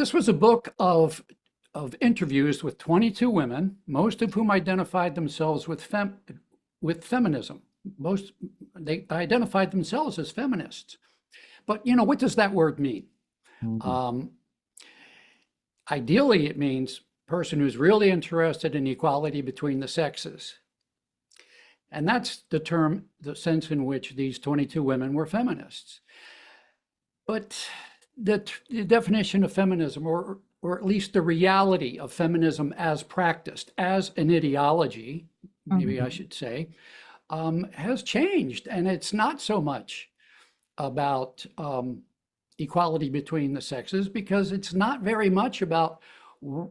This was a book of interviews with 22 women, most of whom identified themselves with feminism. They identified themselves as feminists. But what does that word mean? Mhm. Ideally, it means person who's really interested in equality between the sexes. And that's the sense in which these 22 women were feminists. But the definition of feminism, or at least the reality of feminism as practiced, as an ideology, maybe I should say, has changed. And it's not so much about equality between the sexes, because it's not very much about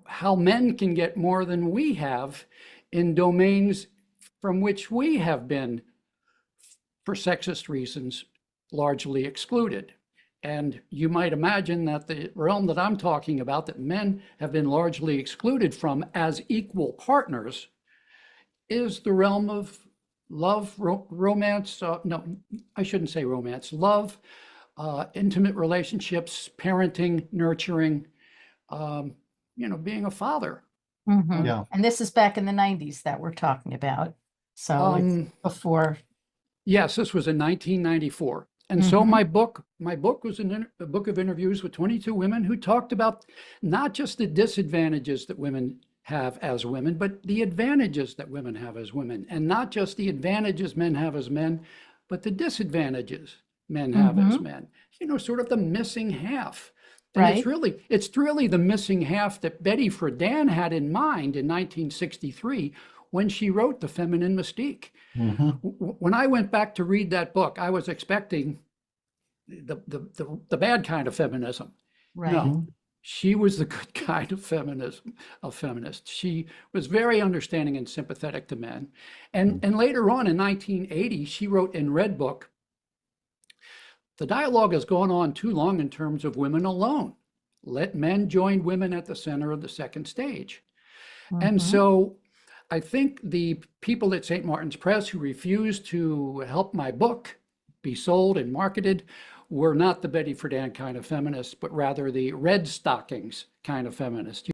how men can get more than we have in domains from which we have been, for sexist reasons, largely excluded. And you might imagine that the realm that I'm talking about, that men have been largely excluded from as equal partners, is the realm of love, romance, no, I shouldn't say romance, love, intimate relationships, parenting, nurturing, being a father. Yeah. And this is back in the 90s that we're talking about. So it's before. Yes, this was in 1994. And so my book was a book of interviews with 22 women who talked about not just the disadvantages that women have as women, but the advantages that women have as women, and not just the advantages men have as men, but the disadvantages men have as men. Sort of the missing half. And Right. it's really the missing half that Betty Friedan had in mind in 1963 when she wrote The Feminine Mystique. When I went back to read that book, I was expecting the bad kind of feminism. Right. No, she was the good kind of feminist. She was very understanding and sympathetic to men. And later on in 1980, she wrote in Red Book, "The dialogue has gone on too long in terms of women alone. Let men join women at the center of the second stage." And so I think the people at St. Martin's Press who refused to help my book be sold and marketed were not the Betty Friedan kind of feminists, but rather the Red Stockings kind of feminists.